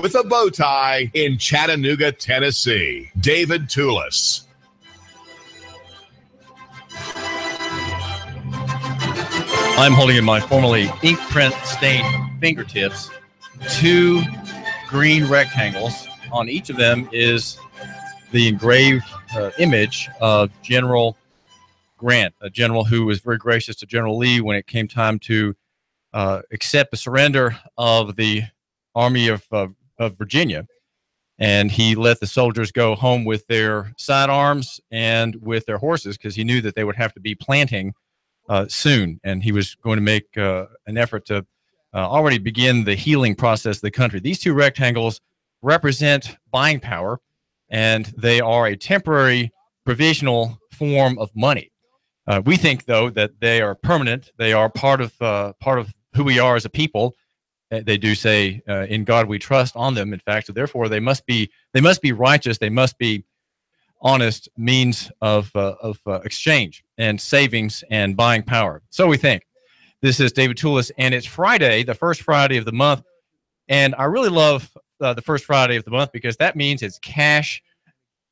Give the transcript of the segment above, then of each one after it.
with a bow tie in Chattanooga, Tennessee, David Tulis. I'm holding in my formerly ink print stained fingertips 2 green rectangles. On each of them is the engraved image of General Grant, a general who was very gracious to General Lee when it came time to accept the surrender of the Army of Virginia. And he let the soldiers go home with their sidearms and with their horses because he knew that they would have to be planting soon. And he was going to make an effort to already begin the healing process of the country. These 2 rectangles represent buying power, and they are a temporary provisional form of money. We think, though, that they are permanent. They are part of who we are as a people. They do say, "In God we trust" on them. In fact, so therefore they must be righteous. They must be honest means of exchange and savings and buying power. So we think. This is David Tulis, and it's Friday, the first Friday of the month, and I really love the first Friday of the month because that means it's Cash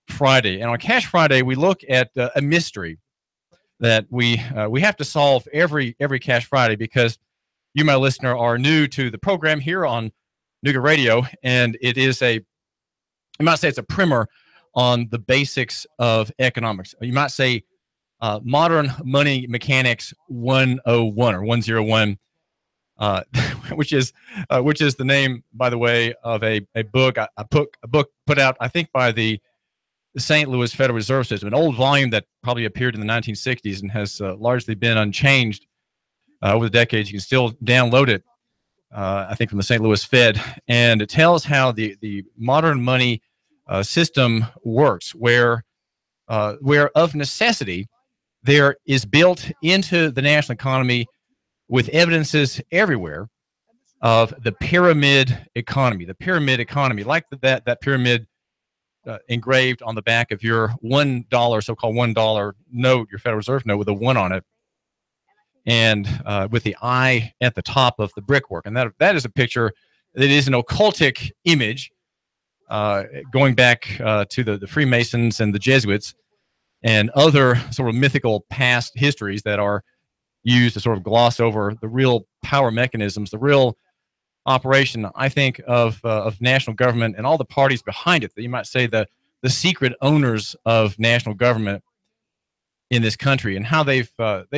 Friday. And on Cash Friday, we look at a mystery that we have to solve every Cash Friday because you, my listener, are new to the program here on Nooga Radio, and it is you might say it's a primer on the basics of economics. You might say Modern Money Mechanics 101 or 101, which is the name, by the way, of a book. A book put out, I think, by the St. Louis Federal Reserve System, an old volume that probably appeared in the 1960s and has largely been unchanged over the decades. You can still download it, I think, from the St. Louis Fed, and it tells how the modern money system works, where of necessity there is built into the national economy with evidences everywhere of the pyramid economy. The pyramid economy, like that pyramid engraved on the back of your $1, so-called $1 note, your Federal Reserve note with a 1 on it, and with the eye at the top of the brickwork. And that is a picture that is an occultic image going back to the Freemasons and the Jesuits and other sort of mythical past histories that are used to sort of gloss over the real power mechanisms, the real operation, I think, of national government and all the parties behind it. That you might say the secret owners of national government in this country, and how they've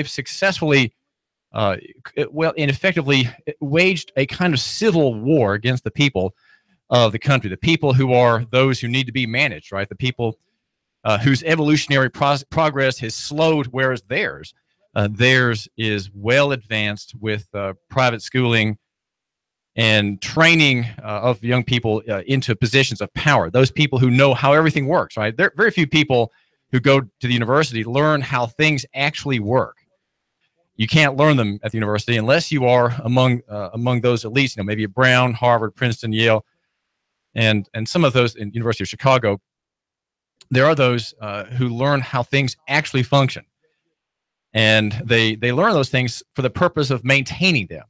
successfully, and effectively waged a kind of civil war against the people of the country, the people who are those who need to be managed, right? The people whose evolutionary progress has slowed, whereas theirs is well advanced with private schooling and training of young people into positions of power. Those people who know how everything works, right? There are very few people who go to the university learn how things actually work. You can't learn them at the university unless you are among those elites, maybe at Brown, Harvard, Princeton, Yale, and some of those in University of Chicago. There are those who learn how things actually function, and they learn those things for the purpose of maintaining them.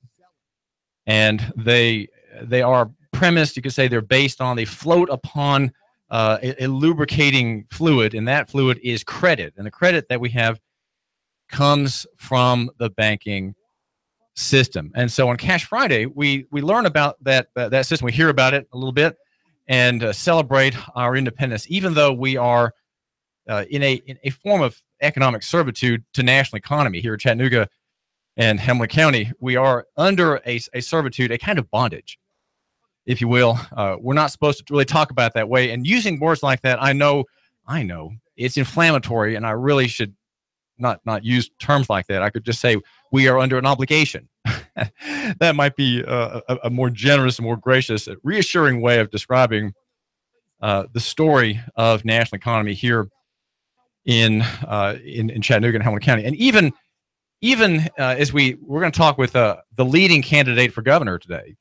And they are premised, you could say, they float upon a lubricating fluid, and that fluid is credit. And the credit that we have comes from the banking system. And so on Cash Friday, we learn about that system. We hear about it a little bit and celebrate our independence, even though we are in a form of economic servitude to national economy here in Chattanooga and Hamilton County. We are under a servitude, a kind of bondage, if you will. We're not supposed to really talk about it that way. And using words like that, I know it's inflammatory, and I really should not use terms like that. I could just say we are under an obligation. That might be a more generous, more gracious, reassuring way of describing the story of national economy here in Chattanooga and Hamilton County. And even as we're going to talk with the leading candidate for governor today,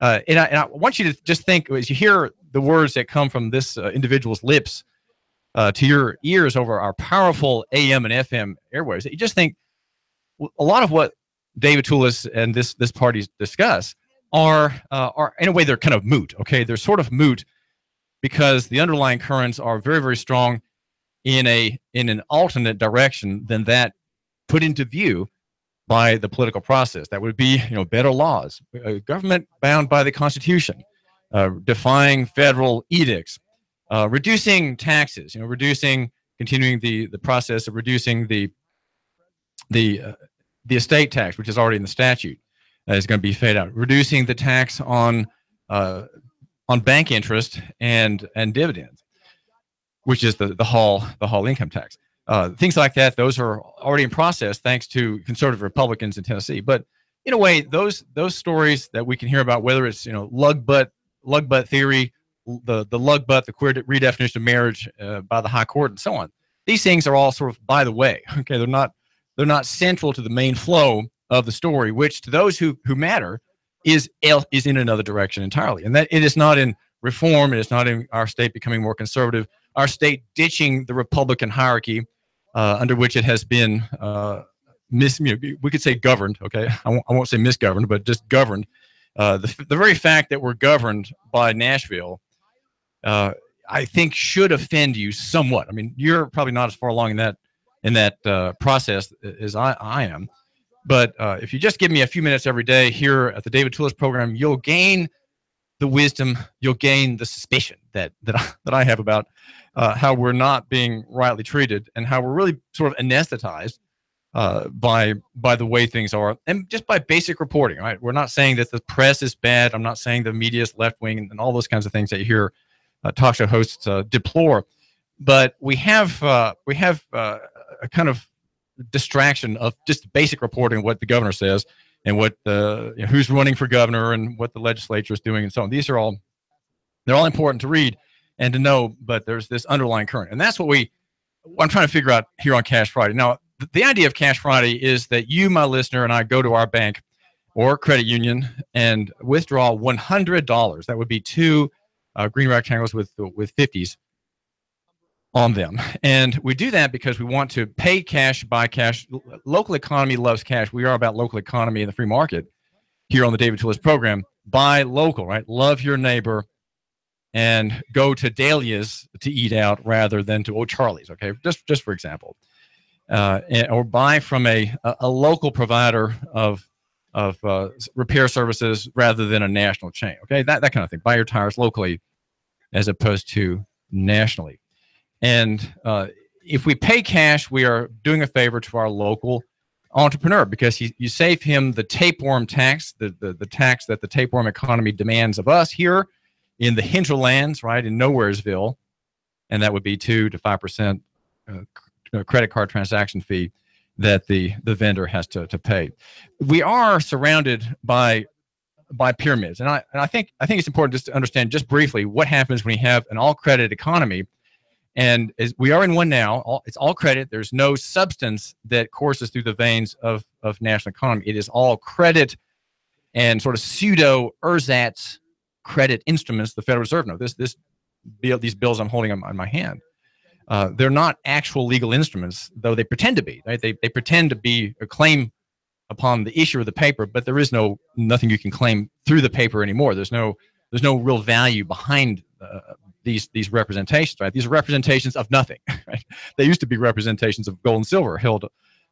and I want you to just think, as you hear the words that come from this individual's lips to your ears over our powerful AM and FM airwaves, you just think a lot of what David Tulis and this party discuss are in a way they're kind of moot. Okay, they're sort of moot because the underlying currents are very, very strong in an alternate direction than that put into view by the political process. That would be, better laws, government bound by the Constitution, defying federal edicts, reducing taxes, continuing the process of reducing the estate tax, which is already in the statute, is going to be faded out, reducing the tax on bank interest and dividends, which is the Hall income tax. Things like that, those are already in process thanks to conservative Republicans in Tennessee. But in a way, those stories that we can hear about, whether it's lug butt theory, the lug butt, the queer redefinition of marriage by the high court, and so on, these things are all sort of by the way. Okay, they're not central to the main flow of the story, which to those who matter is in another direction entirely. And that it is not in reform. It is not in our state becoming more conservative, our state ditching the Republican hierarchy under which it has been we could say governed. Okay, I won't say misgoverned, but just governed. The very fact that we're governed by Nashville, I think, should offend you somewhat. I mean, you're probably not as far along in that process as I am. But if you just give me a few minutes every day here at the David Tulis program, you'll gain the wisdom, you'll gain the suspicion that I have about how we're not being rightly treated and how we're really sort of anesthetized by the way things are, and just by basic reporting. Right? We're not saying that the press is bad. I'm not saying the media is left wing and all those kinds of things that you hear talk show hosts deplore. But we have a kind of distraction of just basic reporting of what the governor says and what who's running for governor and what the legislature is doing and so on. They're all important to read and to know, but there's this underlying current, and that's what I'm trying to figure out here on Cash Friday. Now, the idea of Cash Friday is that you, my listener, and I go to our bank or credit union and withdraw $100. That would be two green rectangles with 50s on them. And we do that because we want to pay cash, buy cash. Local economy loves cash. We are about local economy in the free market here on the David Tulis program. Buy local, right? Love your neighbor and go to Dahlia's to eat out rather than to O'Charlie's, okay? Just for example. Or buy from a local provider of repair services rather than a national chain, okay? That kind of thing. Buy your tires locally as opposed to nationally. And if we pay cash, we are doing a favor to our local entrepreneur because you save him the tapeworm tax, the tax that the tapeworm economy demands of us here in the hinterlands, right, in Nowheresville, and that would be 2 to 5% credit card transaction fee that the vendor has to pay. We are surrounded by pyramids, and I think it's important just to understand just briefly what happens when you have an all credit economy. And as we are in one now, it's all credit. There's no substance that courses through the veins of national economy. It is all credit and sort of pseudo ersatz credit instruments the Federal Reserve knows. These bills I'm holding on my hand, they're not actual legal instruments, though they pretend to be. Right? They pretend to be a claim upon the issue of the paper, but there is nothing you can claim through the paper anymore. There's no real value behind these representations, right? These are representations of nothing, right? They used to be representations of gold and silver held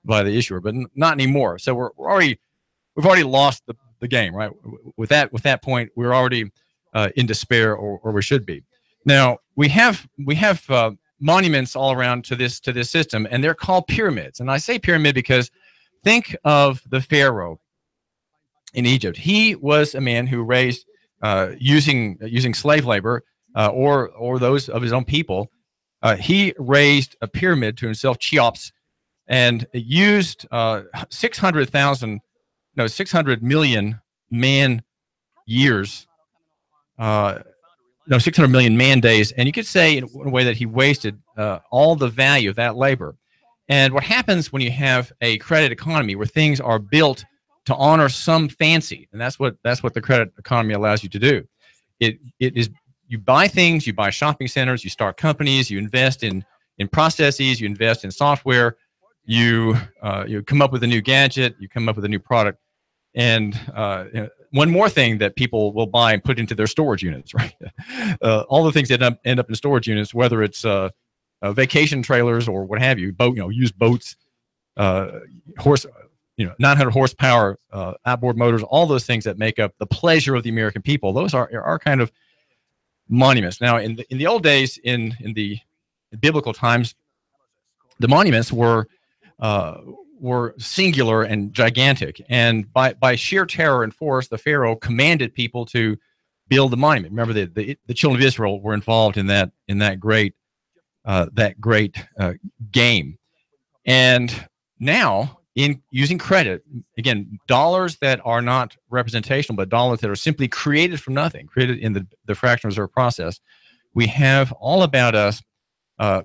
by the issuer, but not anymore. So we've already lost the game, right? With that point, we're already in despair, or we should be. Now we have monuments all around to this system, and they're called pyramids. And I say pyramid because think of the Pharaoh in Egypt. He was a man who raised using slave labor. Or those of his own people, he raised a pyramid to himself, Cheops, and used 600 million man years, 600 million man days, and you could say in a way that he wasted all the value of that labor. And what happens when you have a credit economy where things are built to honor some fancy, and that's what the credit economy allows you to do. It is. You buy things, you buy shopping centers, you start companies, you invest in processes, you invest in software, you come up with a new gadget, you come up with a new product, and one more thing that people will buy and put into their storage units, right? All the things that end up in storage units, whether it's vacation trailers or what have you, used boats, 900 horsepower outboard motors, all those things that make up the pleasure of the American people. Those are kind of monuments. Now, in the old days, in the biblical times, the monuments were singular and gigantic, and by sheer terror and force, the Pharaoh commanded people to build the monument. Remember, the children of Israel were involved in that great game. And now, in using credit, again, dollars that are not representational, but dollars that are simply created from nothing, created in the fractional reserve process, we have all about us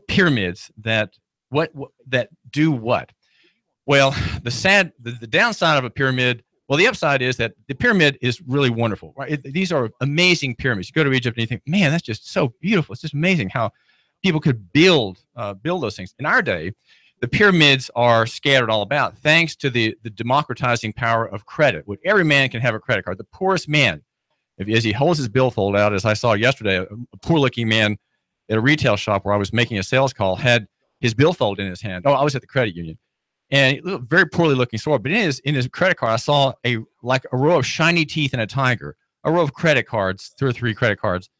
pyramids that do what? Well, the downside of a pyramid, well, the upside is that the pyramid is really wonderful, right? These are amazing pyramids. You go to Egypt and you think, man, that's just so beautiful. It's just amazing how people could build those things. In our day, the pyramids are scattered all about, thanks to the democratizing power of credit. Where every man can have a credit card. The poorest man, as he holds his billfold out, as I saw yesterday, a poor-looking man at a retail shop where I was making a sales call had his billfold in his hand. Oh, I was at the credit union, and it looked very poorly looking store. But in his credit card, I saw a row of shiny teeth and a tiger, a row of credit cards, 2 or 3 credit cards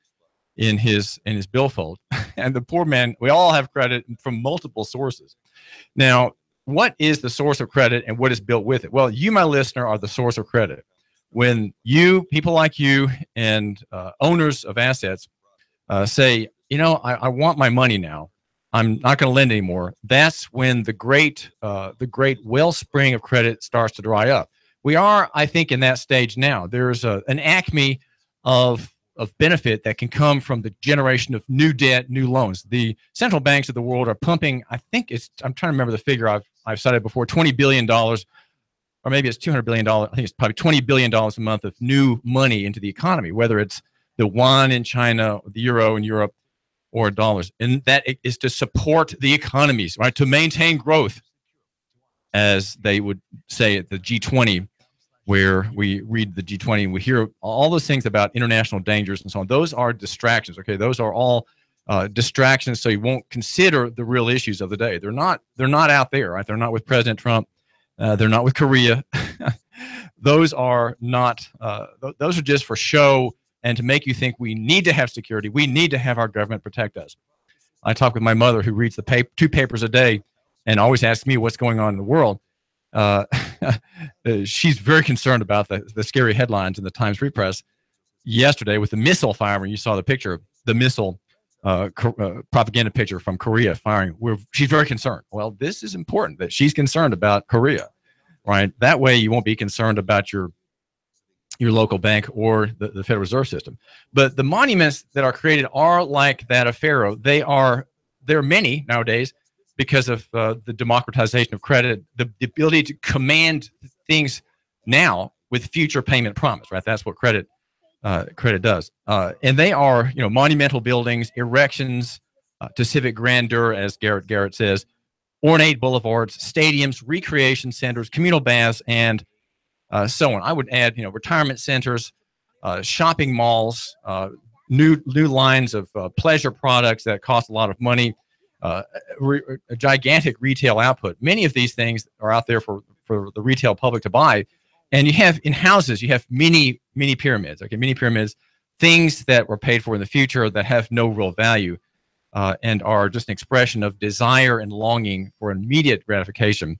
in his billfold. And the poor man, we all have credit from multiple sources. Now, what is the source of credit and what is built with it? Well, you, my listener, are the source of credit. When people like you and owners of assets say, I want my money now, I'm not going to lend anymore, that's when the great wellspring of credit starts to dry up. We are, I think, in that stage now. There's an acme of benefit that can come from the generation of new debt, new loans. The central banks of the world are pumping, I'm trying to remember the figure I've cited before, $20 billion, or maybe it's $200 billion. I think it's probably $20 billion a month of new money into the economy, whether it's the yuan in China, or the euro in Europe, or dollars. And that is to support the economies, right? To maintain growth, as they would say at the G20, where we read the G20 and we hear all those things about international dangers and so on. Those are distractions, okay? Those are all distractions, so you won't consider the real issues of the day. They're not out there, right? They're not with President Trump. They're not with Korea. Those are not. Those are just for show and to make you think we need to have security. We need to have our government protect us. I talk with my mother, who reads the 2 papers a day and always asks me what's going on in the world. She's very concerned about the scary headlines in the Times Free Press yesterday with the missile firing. You saw the picture, the missile propaganda picture from Korea firing. She's very concerned. Well, this is important that she's concerned about Korea, right? That way you won't be concerned about your local bank or the Federal Reserve System. But the monuments that are created are like that of Pharaoh. There are many nowadays because of the democratization of credit, the ability to command things now with future payment promise, right? That's what credit does. And they are, monumental buildings, erections to civic grandeur, as Garrett says, ornate boulevards, stadiums, recreation centers, communal baths, and so on. I would add, retirement centers, shopping malls, new lines of pleasure products that cost a lot of money, a gigantic retail output. Many of these things are out there for the retail public to buy. And you have in houses, you have mini pyramids, okay, mini pyramids, things that were paid for in the future that have no real value and are just an expression of desire and longing for immediate gratification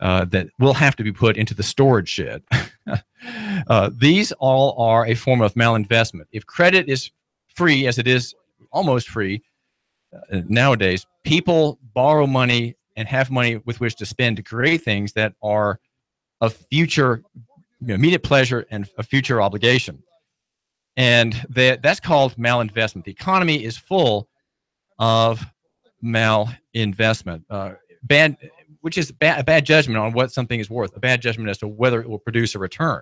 that will have to be put into the storage shed. These all are a form of malinvestment. If credit is free, as it is almost free nowadays, people borrow money and have money with which to spend to create things that are of future immediate pleasure and a future obligation. And that's called malinvestment. The economy is full of malinvestment, which is a bad judgment on what something is worth, a bad judgment as to whether it will produce a return.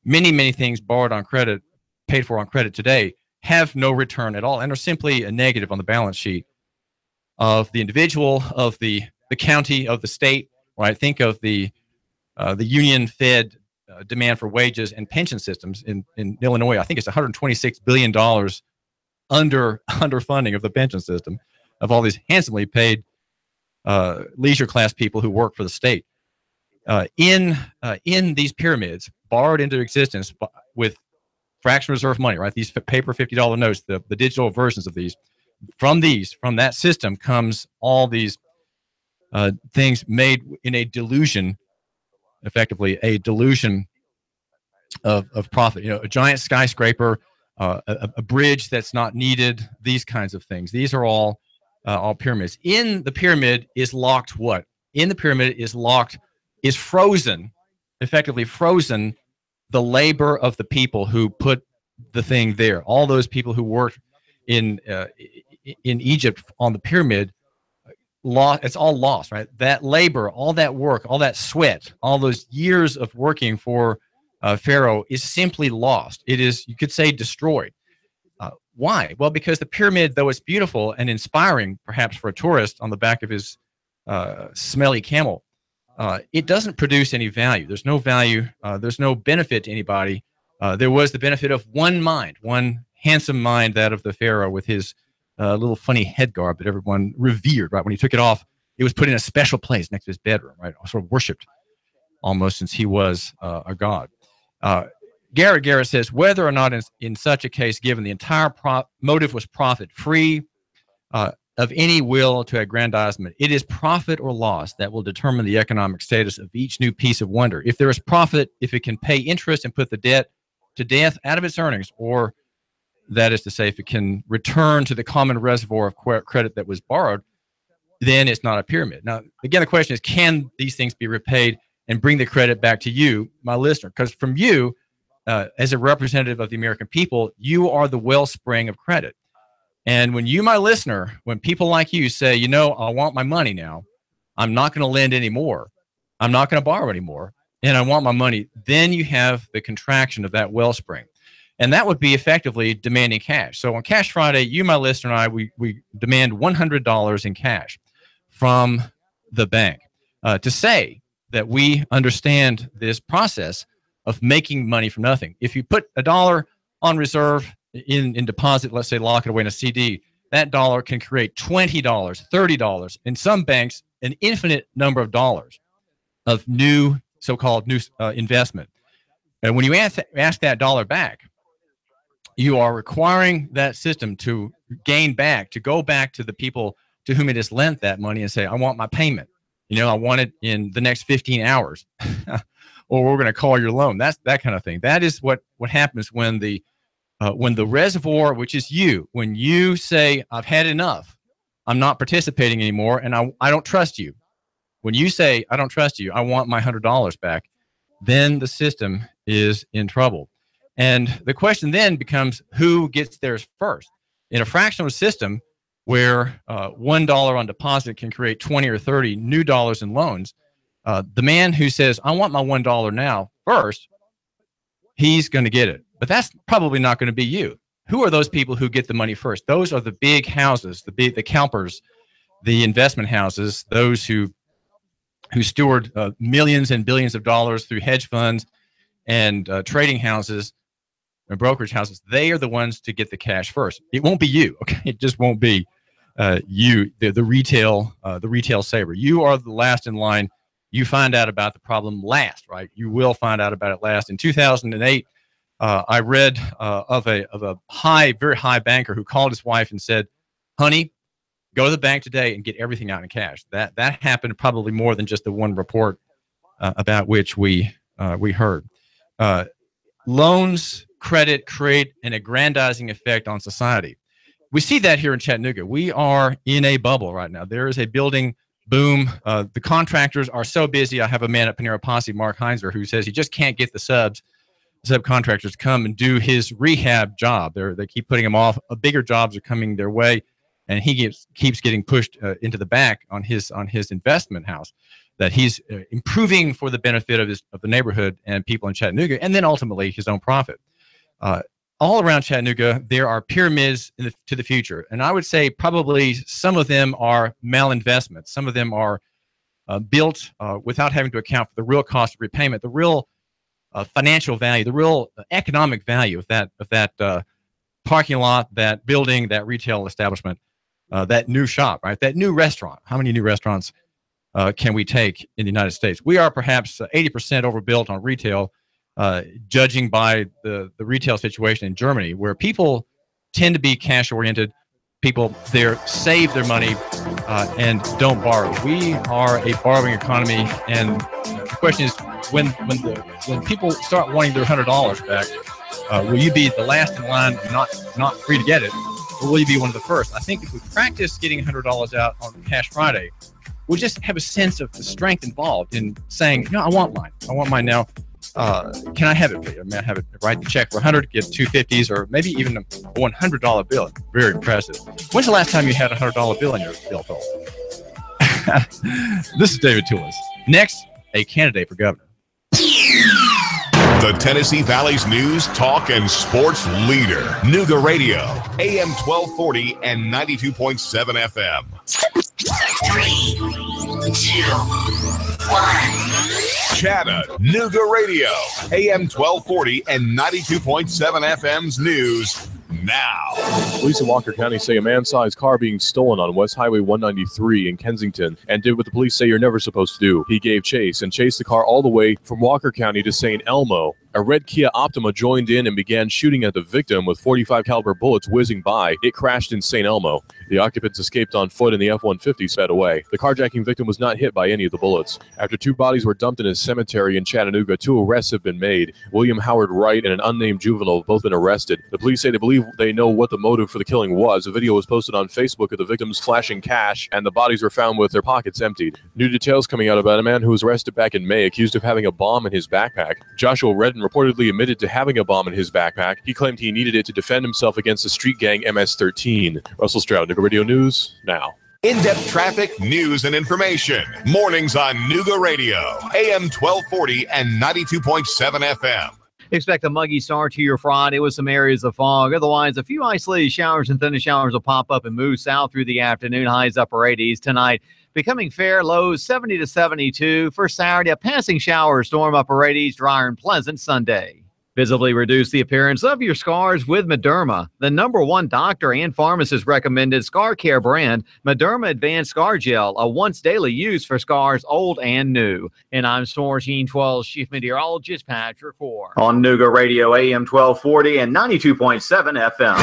Many things borrowed on credit, paid for on credit today, have no return at all and are simply a negative on the balance sheet of the individual, of the county, of the state. Right? Think of the union-fed demand for wages and pension systems in Illinois. I think it's $126 billion underfunding of the pension system of all these handsomely paid leisure class people who work for the state. In these pyramids, borrowed into existence with fractional reserve money, right? These paper $50 notes, the digital versions of these. From that system comes all these things made in a delusion, effectively a delusion of profit. You know, a giant skyscraper, a bridge that's not needed, these kinds of things. These are all pyramids. In the pyramid is locked what? In the pyramid is frozen, effectively frozen, the labor of the people who put the thing there. All those people who worked in Egypt on the pyramid, it's all lost, right? That labor, all that work, all that sweat, all those years of working for Pharaoh is simply lost. It is, you could say, destroyed. Why? Well, because the pyramid, though it's beautiful and inspiring, perhaps for a tourist on the back of his smelly camel, it doesn't produce any value. There's no value. There's no benefit to anybody. There was the benefit of one mind, one handsome mind, that of the Pharaoh with his little funny head garb that everyone revered, right? When he took it off, it was put in a special place next to his bedroom, right? Sort of worshipped almost, since he was a god. Garrett says, whether or not in such a case, given the entire motive was profit, free of any will to aggrandizement, it is profit or loss that will determine the economic status of each new piece of wonder. If there is profit, if it can pay interest and put the debt to death out of its earnings, or that is to say, if it can return to the common reservoir of credit that was borrowed, then it's not a pyramid. Now, again, the question is, can these things be repaid and bring the credit back to you, my listener? Because from you, as a representative of the American people, you are the wellspring of credit. And when you, my listener, when people like you say, you know, I want my money now, I'm not going to lend anymore, I'm not going to borrow anymore, and I want my money, then you have the contraction of that wellspring. And that would be effectively demanding cash. So on Cash Friday, you, my listener, and I, we demand $100 in cash from the bank to say that we understand this process of making money from nothing. If you put $1 on reserve in deposit, let's say lock it away in a CD, that dollar can create $20, $30, in some banks, an infinite number of dollars of new, so-called new investment. And when you ask that dollar back, you are requiring that system to gain back, to go back to the people to whom it has lent that money and say, I want my payment. You know, I want it in the next 15 hours, or we're going to call your loan. That's that kind of thing. That is what happens when the reservoir, which is you, when you say, I've had enough, I'm not participating anymore, and I don't trust you. When you say, I don't trust you, I want my $100 back, then the system is in trouble. And the question then becomes, who gets theirs first? In a fractional system where $1 on deposit can create 20 or 30 new dollars in loans, the man who says, I want my $1 now first, he's going to get it. But that's probably not going to be you. Who are those people who get the money first? Those are the big houses, the CalPERS, the investment houses, those who steward millions and billions of dollars through hedge funds and trading houses and brokerage houses. They are the ones to get the cash first. It won't be you. Okay, it just won't be you, the retail saver. You are the last in line. You find out about the problem last, right? You will find out about it last. In 2008, I read of a very high banker who called his wife and said, "Honey, go to the bank today and get everything out in cash." That happened probably more than just the one report about which we heard. Loans, credit create an aggrandizing effect on society. We see that here in Chattanooga. We are in a bubble right now. There is a building boom. The contractors are so busy. I have a man at Panera Posse, Mark Heinzer, who says he just can't get the subcontractors to come and do his rehab job. They keep putting him off. Bigger jobs are coming their way, and he keeps getting pushed into the back on his investment house that he's improving for the benefit of the neighborhood and people in Chattanooga, and then ultimately his own profit. All around Chattanooga, there are pyramids to the future. And I would say probably some of them are malinvestments. Some of them are built without having to account for the real cost of repayment. The real financial value, the real economic value of that parking lot, that building, that retail establishment, that new shop, right? That new restaurant. How many new restaurants can we take in the United States? We are perhaps 80% overbuilt on retail, judging by the retail situation in Germany, where people tend to be cash oriented. People there save their money and don't borrow. We are a borrowing economy, and the question is, when people start wanting their $100 back, will you be the last in line and not free to get it, or will you be one of the first? I think if we practice getting $100 out on Cash Friday, we'll just have a sense of the strength involved in saying, I want mine. I want mine now. Can I have it, please? May I have it? Write the check for $100, get two $50s, or maybe even a $100 bill. Very impressive. When's the last time you had a $100 bill in your billfold? This is David Tulis. Next, a candidate for governor. The Tennessee Valley's news, talk, and sports leader. Nooga Radio, AM 1240 and 92.7 FM. 3, 2, 1. Chattanooga Radio, AM 1240 and 92.7 FM's news now. Police in Walker County say a man saw his car being stolen on West Highway 193 in Kensington and did what the police say you're never supposed to do. He gave chase and chased the car all the way from Walker County to St. Elmo. A red Kia Optima joined in and began shooting at the victim with .45 caliber bullets whizzing by. It crashed in St. Elmo. The occupants escaped on foot and the F-150 sped away. The carjacking victim was not hit by any of the bullets. After 2 bodies were dumped in a cemetery in Chattanooga, 2 arrests have been made. William Howard Wright and an unnamed juvenile have both been arrested. The police say they believe they know what the motive for the killing was. A video was posted on Facebook of the victims flashing cash, and the bodies were found with their pockets emptied. New details coming out about a man who was arrested back in May, accused of having a bomb in his backpack. Joshua Redden reportedly admitted to having a bomb in his backpack. He claimed he needed it to defend himself against the street gang MS-13. Russell Stroud, Nooga Radio News, now. In-depth traffic, news, and information. Mornings on Nooga Radio, AM 1240 and 92.7 FM. Expect a muggy start to your Friday with some areas of fog. Otherwise, a few isolated showers and thinner showers will pop up and move south through the afternoon. Highs upper 80s tonight. Becoming fair, lows 70 to 72. For Saturday, a passing shower, storm upper 80s, drier and pleasant Sunday. Visibly reduce the appearance of your scars with Mederma, the #1 doctor and pharmacist recommended scar care brand. Mederma Advanced Scar Gel, a once daily use for scars old and new. And I'm Storm Team 12 Chief Meteorologist Patrick Orr. On Nooga Radio, AM 1240 and 92.7 FM.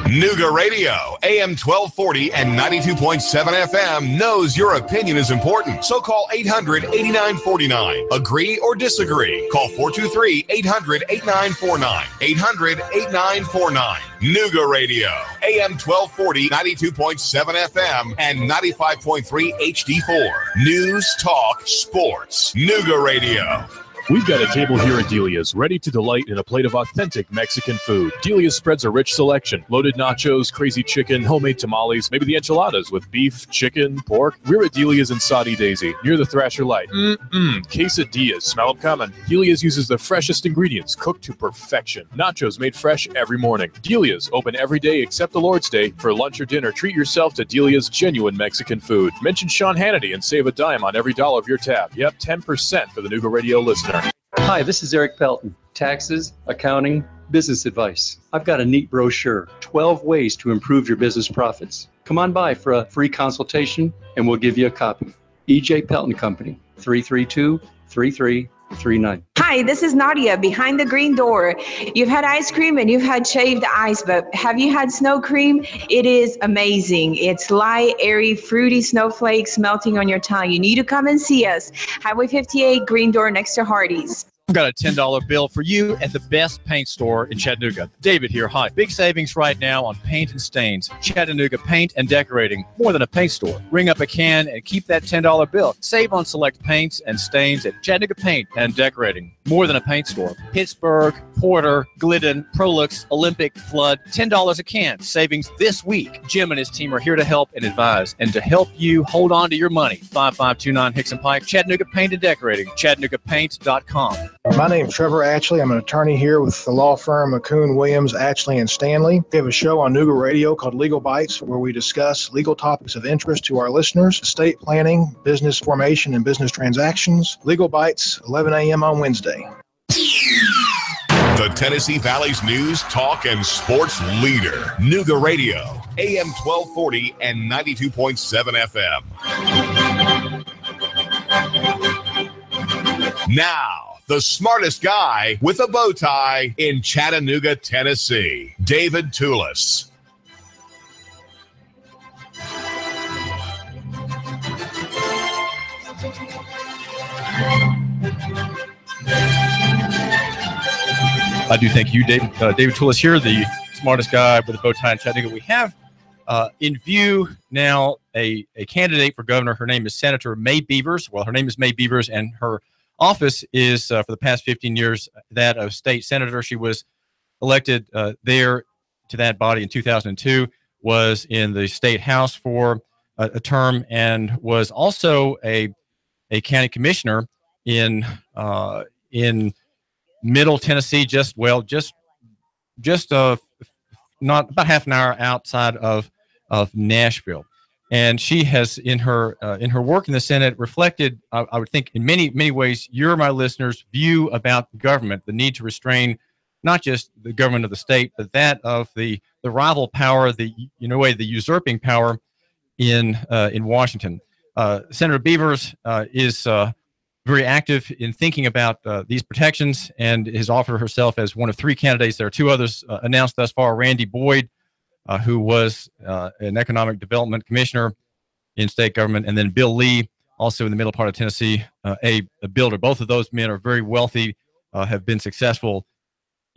Nooga Radio, AM 1240 and 92.7 FM knows your opinion is important. So call 800-8949. Agree or disagree. Call 423-800-8949. 800-8949. Nooga Radio, AM 1240, 92.7 FM, and 95.3 HD4. News, talk, sports. Nooga Radio. We've got a table here at Delia's, ready to delight in a plate of authentic Mexican food. Delia's spreads a rich selection. Loaded nachos, crazy chicken, homemade tamales, maybe the enchiladas with beef, chicken, pork. We're at Delia's in Saudi Daisy, near the Thrasher Light. Quesadillas, smell them coming. Delia's uses the freshest ingredients, cooked to perfection. Nachos made fresh every morning. Delia's, open every day except the Lord's Day. For lunch or dinner, treat yourself to Delia's genuine Mexican food. Mention Sean Hannity and save a dime on every dollar of your tab. Yep, 10% for the Nooga Radio listener. Hi, this is Eric Pelton. Taxes, accounting, business advice. I've got a neat brochure, 12 ways to improve your business profits. Come on by for a free consultation and we'll give you a copy. EJ Pelton Company, 332-3339. Hi, this is Nadia behind the green door. You've had ice cream and you've had shaved ice, but have you had snow cream? It is amazing. It's light, airy, fruity snowflakes melting on your tongue. You need to come and see us. Highway 58, green door next to Hardee's. I've got a $10 bill for you at the best paint store in Chattanooga. David here. Hi. Big savings right now on paint and stains. Chattanooga Paint and Decorating. More than a paint store. Ring up a can and keep that $10 bill. Save on select paints and stains at Chattanooga Paint and Decorating. More than a paint store. Pittsburgh, Porter, Glidden, Prolux, Olympic, Flood. $10 a can. Savings this week. Jim and his team are here to help and advise. And to help you hold on to your money. 5529 Hickson Pike. Chattanooga Paint and Decorating. ChattanoogaPaint.com. My name is Trevor Ashley. I'm an attorney here with the law firm McCoon, Williams, Ashley, and Stanley. We have a show on Nooga Radio called Legal Bites, where we discuss legal topics of interest to our listeners, estate planning, business formation, and business transactions. Legal Bites, 11 a.m. on Wednesday. The Tennessee Valley's news, talk, and sports leader. Nooga Radio, AM 1240 and 92.7 FM. Now, the smartest guy with a bow tie in Chattanooga, Tennessee, David Tulis. I do thank you, David Tulis here, the smartest guy with a bow tie in Chattanooga. We have in view now a candidate for governor. Her name is Senator May Beavers. Well, her name is May Beavers, and her office is, for the past 15 years, that of state senator. She was elected there to that body in 2002, was in the state house for a term, and was also a county commissioner in Middle Tennessee, just not about half an hour outside of Nashville. And she has, in her work in the Senate, reflected, I would think, in many ways, your, my listeners' view about government, the need to restrain not just the government of the state, but that of the rival power, the usurping power in Washington. Senator Beavers is very active in thinking about these protections, and has offered herself as one of three candidates. There are two others announced thus far: Randy Boyd, who was an economic development commissioner in state government, and then Bill Lee, also in the middle part of Tennessee, a builder. Both of those men are very wealthy, have been successful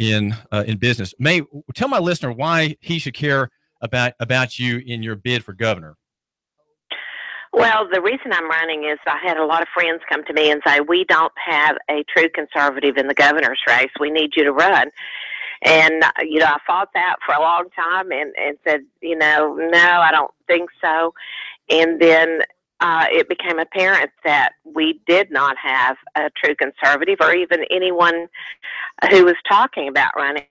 in business. May, tell my listener why he should care about you in your bid for governor. Well, the reason I'm running is I had a lot of friends come to me and say, we don't have a true conservative in the governor's race. We need you to run. And, I fought that for a long time and said, no, I don't think so. And then it became apparent that we did not have a true conservative, or even anyone who was talking about running